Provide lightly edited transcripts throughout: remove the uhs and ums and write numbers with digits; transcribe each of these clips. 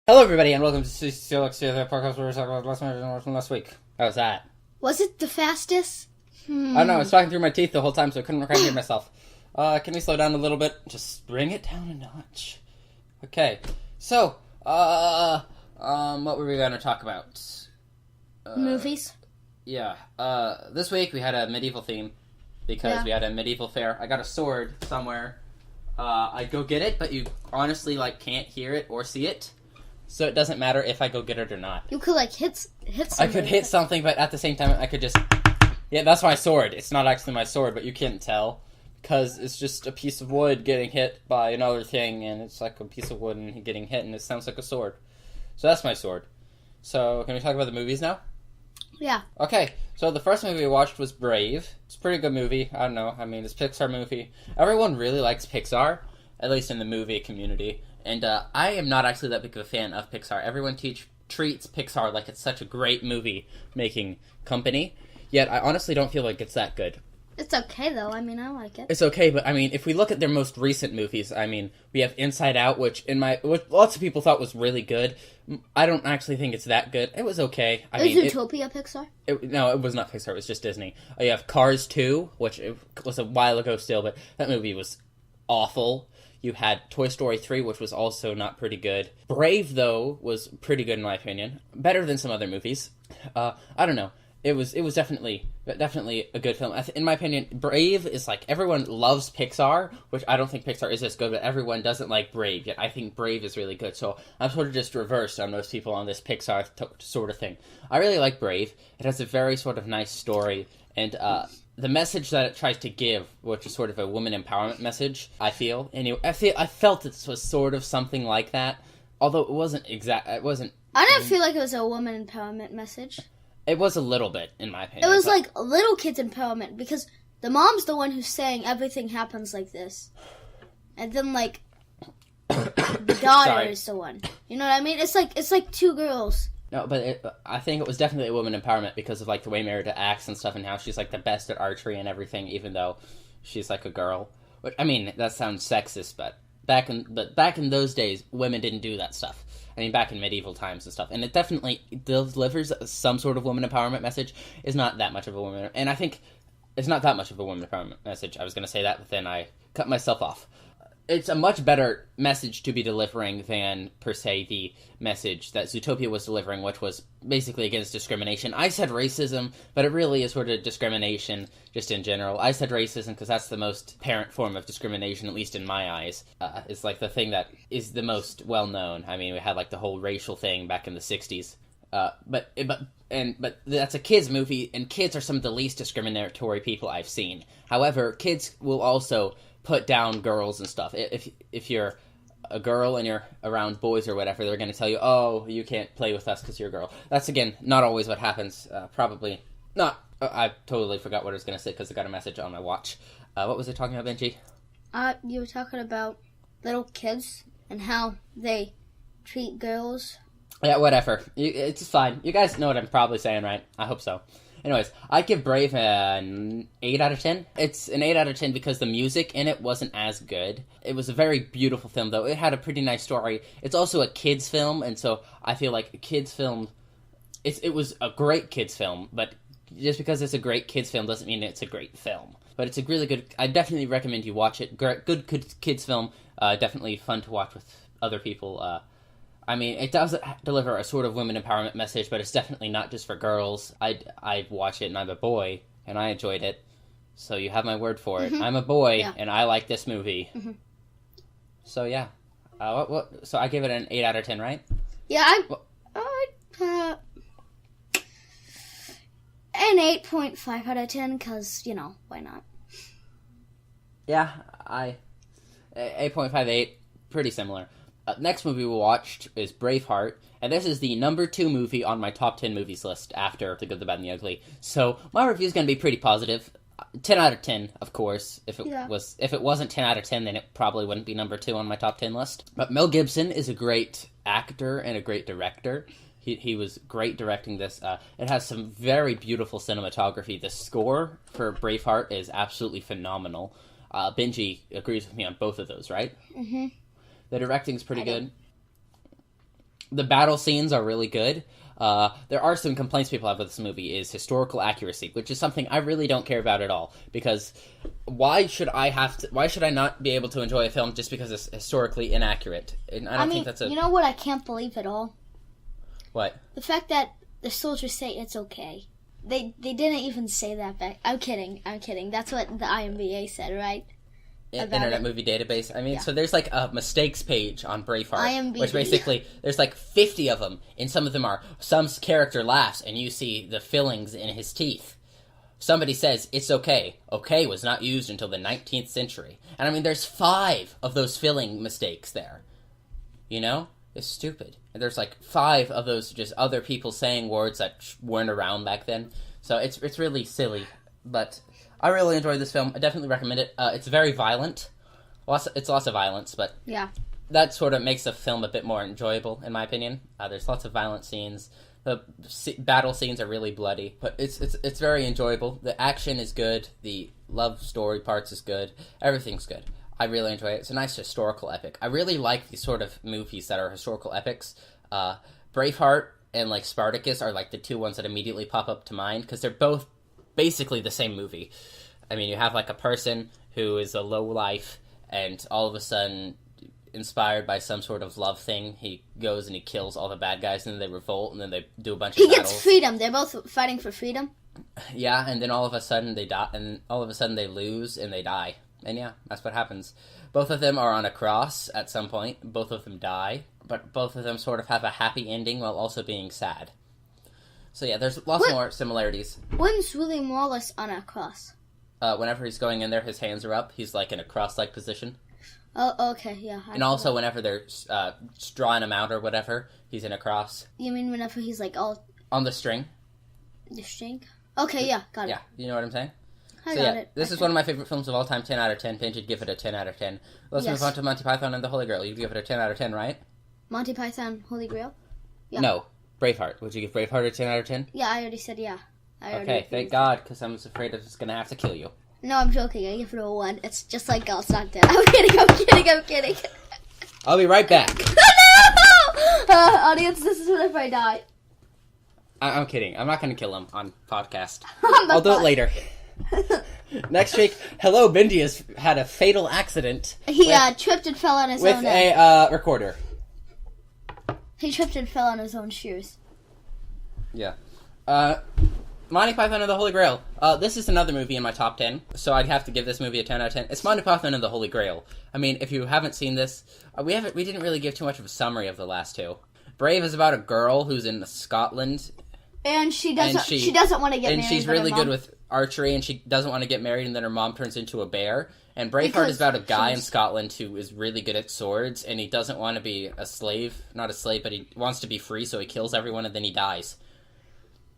Hello, everybody, and welcome to CCCLXVI, the podcast where we talk about last week. How was that? Was it the fastest? I don't know, I was talking through my teeth the whole time, so I couldn't quite hear myself. Can we slow down a little bit? Just bring it down a notch. Okay, so, what were we going to talk about? Movies? Yeah, this week we had a medieval theme, because we had a medieval fair. I got a sword somewhere. I'd go get it, but you honestly, can't hear it or see it. So it doesn't matter if I go get it or not. You could, hit something. I could hit something, but at the same time, I could just... Yeah, that's my sword. It's not actually my sword, but you can't tell. Because it's just a piece of wood getting hit by another thing, and it's like a piece of wood and getting hit, and it sounds like a sword. So that's my sword. So, can we talk about the movies now? Yeah. Okay, so the first movie we watched was Brave. It's a pretty good movie. I don't know. I mean, it's a Pixar movie. Everyone really likes Pixar, at least in the movie community. And I am not actually that big of a fan of Pixar. Everyone treats Pixar like it's such a great movie-making company, yet I honestly don't feel like it's that good. It's okay, though. I mean, I like it. It's okay, but, I mean, if we look at their most recent movies, I mean, we have Inside Out, which lots of people thought was really good. I don't actually think it's that good. It was okay. Is Zootopia Pixar? No, it was not Pixar. It was just Disney. You have Cars 2, which was a while ago still, but that movie was awful. You had Toy Story 3, which was also not pretty good. Brave, though, was pretty good in my opinion. Better than some other movies. I don't know. It was definitely a good film. In my opinion, Brave is everyone loves Pixar, which I don't think Pixar is as good, but everyone doesn't like Brave, yet I think Brave is really good. So I'm sort of just reversed on most people on this Pixar sort of thing. I really like Brave. It has a very sort of nice story, and the message that it tries to give, which is sort of a woman empowerment message, I feel. Anyway, I felt this was sort of something like that, although it wasn't exact. It wasn't. I didn't feel like it was a woman empowerment message. It was a little bit, in my opinion. It was like little kids empowerment, because the mom's the one who's saying everything happens like this, and then the daughter is the one. You know what I mean? It's like two girls. No, but I think it was definitely a woman empowerment because of the way Merida acts and stuff, and how she's the best at archery and everything, even though she's a girl. But I mean, that sounds sexist, but back in those days, women didn't do that stuff. I mean, back in medieval times and stuff, and it definitely delivers some sort of woman empowerment message. It's not that much of a woman, and I think it's not that much of a woman empowerment message. I was going to say that, but then I cut myself off. It's a much better message to be delivering than, per se, the message that Zootopia was delivering, which was basically against discrimination. I said racism, but it really is sort of discrimination just in general. I said racism because that's the most apparent form of discrimination, at least in my eyes. It's the thing that is the most well-known. I mean, we had the whole racial thing back in the 60s. But that's a kids movie, and kids are some of the least discriminatory people I've seen. However, kids will also put down girls and stuff. If you're a girl and you're around boys or whatever, they're going to tell you, oh, you can't play with us because you're a girl. That's, again, not always what happens. Probably not. I totally forgot what I was going to say because I got a message on my watch. What was I talking about, Benji? You were talking about little kids and how they treat girls. Yeah, whatever. It's fine. You guys know what I'm probably saying, right? I hope so. Anyways, I'd give Brave an 8 out of 10. It's an 8 out of 10 because the music in it wasn't as good. It was a very beautiful film, though. It had a pretty nice story. It's also a kid's film, and so I feel like a kid's film... It was a great kid's film, but just because it's a great kid's film doesn't mean it's a great film. But it's a really good... I definitely recommend you watch it. Good kids film. Definitely fun to watch with other people. I mean, it does deliver a sort of women empowerment message, but it's definitely not just for girls. I'd watch it, and I'm a boy, and I enjoyed it. So you have my word for it. I'm a boy, and I like this movie. So yeah, So I give it an 8 out of 10, right? Yeah, an 8.5 out of 10, because, why not? Yeah, 8.58, pretty similar. Next movie we watched is Braveheart, and this is the number 2 movie on my top 10 movies list after The Good, the Bad, and the Ugly. So my review is going to be pretty positive. 10 out of 10, of course. If it wasn't 10 out of 10, then it probably wouldn't be number 2 on my top 10 list. But Mel Gibson is a great actor and a great director. He was great directing this. It has some very beautiful cinematography. The score for Braveheart is absolutely phenomenal. Benji agrees with me on both of those, right? Mm-hmm. The directing's pretty good. The battle scenes are really good. There are some complaints people have with this movie is historical accuracy, which is something I really don't care about at all. Because why should I not be able to enjoy a film just because it's historically inaccurate? And I don't think that's You know what I can't believe at all? What? The fact that the soldiers say it's okay. They didn't even say that back. I'm kidding. That's what the IMBA said, right? Internet Movie Database. I mean, Yeah. So there's like a mistakes page on Braveheart, IMDb. which basically there's like 50 of them, and some of them are some character laughs, and you see the fillings in his teeth. Somebody says it's okay. Okay was not used until the 19th century, and I mean, there's 5 of those filling mistakes there. You know, it's stupid. And there's like 5 of those just other people saying words that weren't around back then. So it's really silly, but I really enjoyed this film. I definitely recommend it. It's very violent. It's lots of violence, but Yeah. that sort of makes the film a bit more enjoyable, in my opinion. There's lots of violent scenes. The battle scenes are really bloody, but it's very enjoyable. The action is good. The love story parts is good. Everything's good. I really enjoy it. It's a nice historical epic. I really like these sort of movies that are historical epics. Braveheart and like Spartacus are like the 2 ones that immediately pop up to mind because they're both basically the same movie. I mean, you have like a person who is a low life, and all of a sudden, inspired by some sort of love thing, he goes and he kills all the bad guys, and then they revolt, and then they do a bunch of battles. He gets freedom. They're both fighting for freedom. Yeah, and then all of a sudden they die, and all of a sudden they lose and they die. And yeah, that's what happens. Both of them are on a cross at some point. Both of them die, but both of them sort of have a happy ending while also being sad. So yeah, there's lots more similarities. When's William Wallace on a cross? Whenever he's going in there, his hands are up. He's like in a cross-like position. Oh, okay, yeah. And also whenever they're drawing him out or whatever, he's in a cross. You mean whenever he's like all... On the string. The string? Okay, yeah, got it. Yeah, you know what I'm saying? I got it. This is one of my favorite films of all time, 10 out of 10. Pinch would give it a 10 out of 10. Let's move on to Monty Python and the Holy Grail. You'd give it a 10 out of 10, right? Monty Python, Holy Grail? Yeah. No, Braveheart. Would you give Braveheart a 10 out of 10? Yeah, I already said yeah. Okay, thank God, because I'm afraid I'm just going to have to kill you. No, I'm joking. I give it a 1. It's just like Girls Not Dead. I'm kidding. I'll be right back. No! Audience, this is whenever I die. I'm kidding. I'm not going to kill him on podcast. I'll do it later. Next week, hello, Bendy has had a fatal accident. He tripped and fell on his own. With a recorder. He tripped and fell on his own shoes. Yeah. Monty Python and the Holy Grail. This is another movie in my top 10, so I'd have to give this movie a 10 out of 10. It's Monty Python and the Holy Grail. I mean, if you haven't seen this, we didn't really give too much of a summary of the last 2. Brave is about a girl who's in Scotland. And she doesn't want to get married. And she's really good with archery, and she doesn't want to get married, and then her mom turns into a bear. And Braveheart is about a guy in Scotland who is really good at swords, and he doesn't want to be a slave. Not a slave, but he wants to be free, so he kills everyone, and then he dies.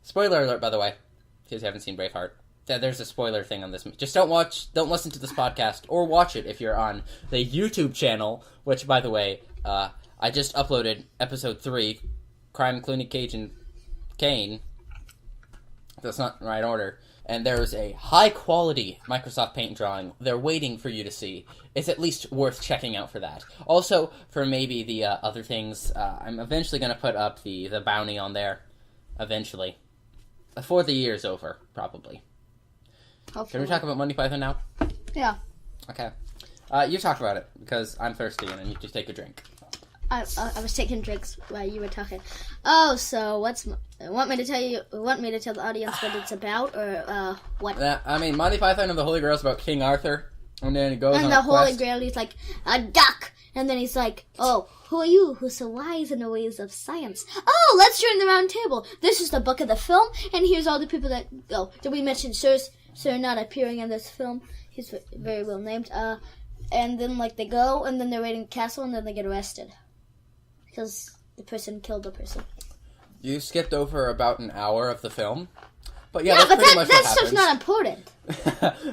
Spoiler alert, by the way, if you haven't seen Braveheart. Yeah, there's a spoiler thing on this. Just don't listen to this podcast, or watch it if you're on the YouTube channel, which, by the way, I just uploaded episode 3, Crime, Clooney, Cage, and Kane. That's not in the right order. And there's a high-quality Microsoft Paint drawing they're waiting for you to see. It's at least worth checking out for that. Also, for maybe the other things, I'm eventually going to put up the bounty on there. Eventually. Before the year's over, probably. Hopefully. Can we talk about Monty Python now? Yeah. Okay. You talk about it, because I'm thirsty and I need to take a drink. I was taking drinks while you were talking. Oh, so want me to tell the audience what it's about, or what? I mean, Monty Python and the Holy Grail is about King Arthur, and then he goes on a quest. And the Holy quest. Grail, he's like, a duck! And then he's like, oh, who are you, who's so wise in the ways of science? Oh, let's join the round table. This is the book of the film, and here's all the people that go. Did we mention Sir not appearing in this film? He's very well named. And then, like, they go, and then they're raiding the castle, and then they get arrested. Because the person killed the person. You skipped over about an hour of the film. But yeah, but pretty much that stuff's not important.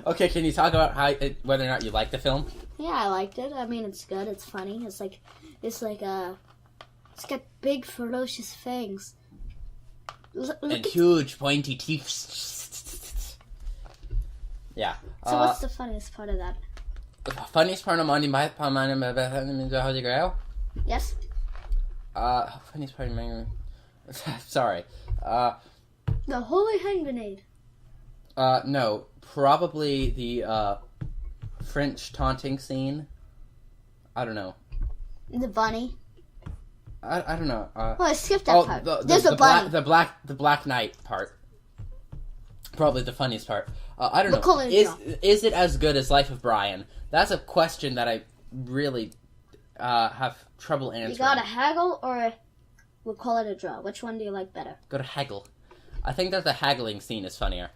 Okay, can you talk about whether or not you like the film? Yeah, I liked it. I mean, it's good. It's funny. It's got big ferocious fangs. And huge pointy teeth. Yeah. So what's the funniest part of that? The funniest part of Monty Python and the Holy Grail? Yes? Funniest part of my... Sorry. The holy hand grenade. No. Probably the, French taunting scene. I don't know. The bunny. I don't know. I skipped that part. There's a bunny. The Black Knight part. Probably the funniest part. I don't know. Is it as good as Life of Brian? That's a question that I really have trouble answering. You got a haggle or we'll call it a draw? Which one do you like better? Go to haggle. I think that the haggling scene is funnier.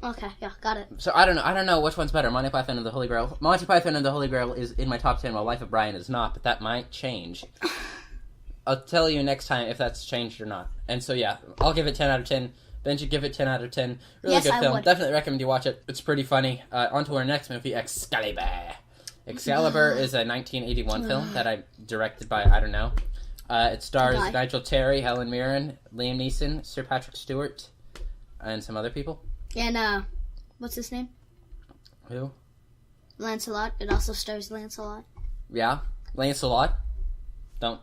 Okay, yeah, got it. So I don't know which one's better. Monty Python and the Holy Grail. Monty Python and the Holy Grail is in my top 10, while Life of Brian is not, but that might change. I'll tell you next time if that's changed or not. And so yeah, I'll give it 10 out of 10. Ben should give it 10 out of 10. Really good film. Definitely recommend you watch it. It's pretty funny. On to our next movie, Excalibur. Excalibur is a 1981 film that I directed by, I don't know. It stars Nigel Terry, Helen Mirren, Liam Neeson, Sir Patrick Stewart, and some other people. And, what's his name? Who? Lancelot. It also stars Lancelot. Yeah, Lancelot.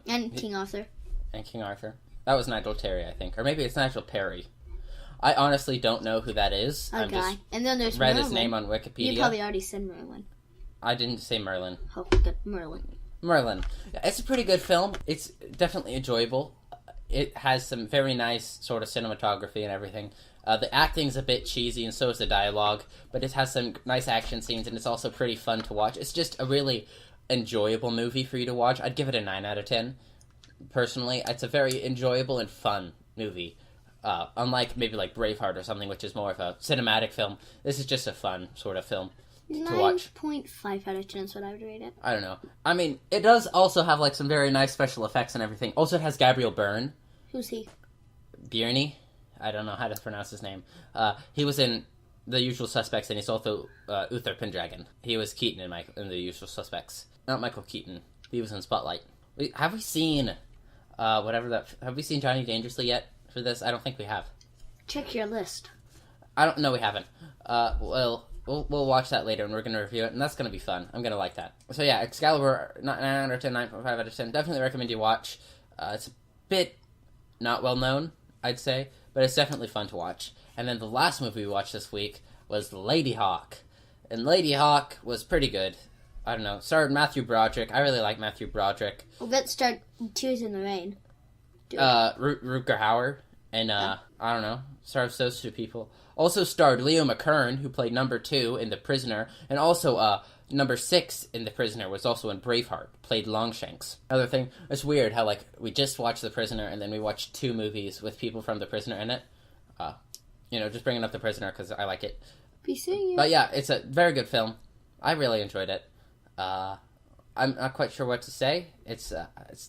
And King Arthur. And King Arthur. That was Nigel Terry, I think. Or maybe it's Nigel Perry. I honestly don't know who that is. Okay. And then there's read Merlin. his name on Wikipedia. You probably already said Merlin. I didn't say Merlin. Oh, good. Merlin. It's a pretty good film. It's definitely enjoyable. It has some very nice sort of cinematography and everything. The acting's a bit cheesy, and so is the dialogue. But it has some nice action scenes, and it's also pretty fun to watch. It's just a really enjoyable movie for you to watch. I'd give it a 9 out of 10. Personally, it's a very enjoyable and fun movie. Unlike maybe like Braveheart or something, which is more of a cinematic film, this is just a fun sort of film to watch. 9.5 out of 10 is what I would rate it. I don't know. I mean, it does also have like some very nice special effects and everything. Also, it has Gabriel Byrne. Who's he? Byrne? I don't know how to pronounce his name. He was in The Usual Suspects, and he's also Uther Pendragon. He was Keaton in The Usual Suspects. Not Michael Keaton. He was in Spotlight. Have we seen have we seen Johnny Dangerously yet for this? I don't think we have. Check your list. I don't know. We haven't. We'll watch that later, and we're going to review it, and that's going to be fun. I'm going to like that. So yeah, Excalibur, 9 out of 10, 9.5 out of 10. Definitely recommend you watch. It's a bit not well known, I'd say, but it's definitely fun to watch. And then the last movie we watched this week was Lady Hawke. And Lady Hawke was pretty good. I don't know. Starred Matthew Broderick. I really like Matthew Broderick. Well, let's start Tears in the Rain. Rutger Hauer. And, I don't know. Stars those two people. Also starred Leo McKern, who played number 2 in The Prisoner. And also, number 6 in The Prisoner was also in Braveheart. Played Longshanks. Another thing, it's weird how, like, we just watched The Prisoner, and then we watched 2 movies with people from The Prisoner in it. Just bringing up The Prisoner because I like it. But yeah, it's a very good film. I really enjoyed it. I'm not quite sure what to say. It's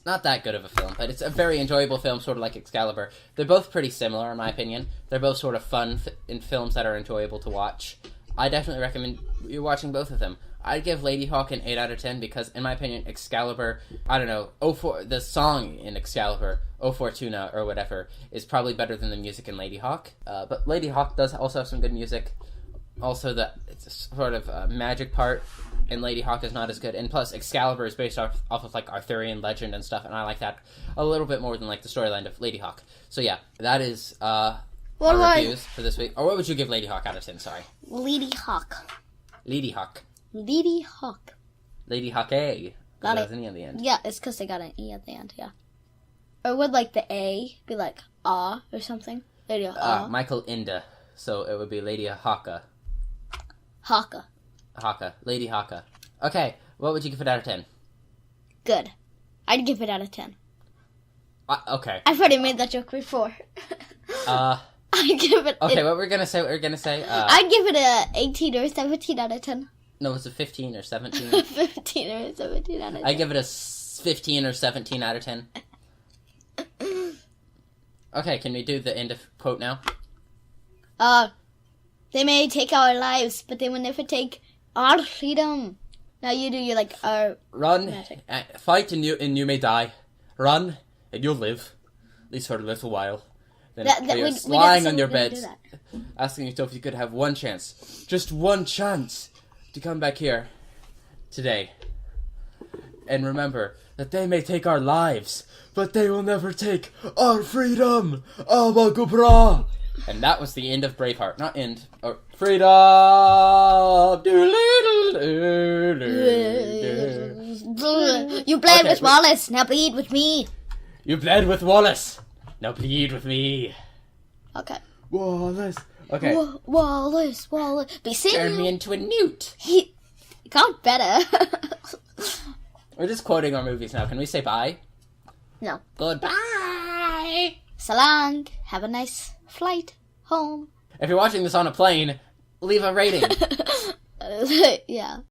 not that good of a film, but it's a very enjoyable film, sort of like Excalibur. They're both pretty similar, in my opinion. They're both sort of fun in films that are enjoyable to watch. I definitely recommend you watching both of them. I'd give Lady Hawke an 8 out of 10 because, in my opinion, Excalibur, I don't know, the song in Excalibur, O Fortuna or whatever, is probably better than the music in Lady Hawke. But Lady Hawke does also have some good music. Also, it's a sort of magic part in Lady Hawke is not as good. And plus, Excalibur is based off of like Arthurian legend and stuff, and I like that a little bit more than like the storyline of Lady Hawke. So yeah, that is our reviews for this week. Or what would you give Lady Hawke out of 10? Sorry. Lady Hawke. Lady Hawke. Lady Hawke. Lady Hawke. Got an E at the end. Yeah, it's because they got an E at the end, yeah. Or would like the A be like or something? Lady Hawke. Michael Inda. So it would be Lady Hawke. Hawke. Hawke. Lady Hawke. Okay, what would you give it out of 10? Good. I'd give it out of 10. Okay. I've already made that joke before. I'd give it... Okay, what we're gonna say, I'd give it a 18 or 17 out of 10. No, it's a 15 or 17. 15 or 17 out of 10. I'd give it a 15 or 17 out of 10. Okay, can we do the end of quote now? They may take our lives, but they will never take our freedom. Now you do your like our run, magic. Fight, and you may die. Run, and you'll live, at least for a little while. Then lying on your bed, asking yourself if you could have one chance, just one chance, to come back here today. And remember that they may take our lives, but they will never take our freedom. Abagubra. And that was the end of Braveheart. Not end. Or freedom. You bled with Wallace. Now bleed with me. You bled with Wallace. Now bleed with me. Okay. Wallace. Okay. Wallace. Be singing. Turn me into a newt. He got better. We're just quoting our movies now. Can we say bye? No. Goodbye. So long. Have a nice flight home. If you're watching this on a plane, leave a rating. Yeah.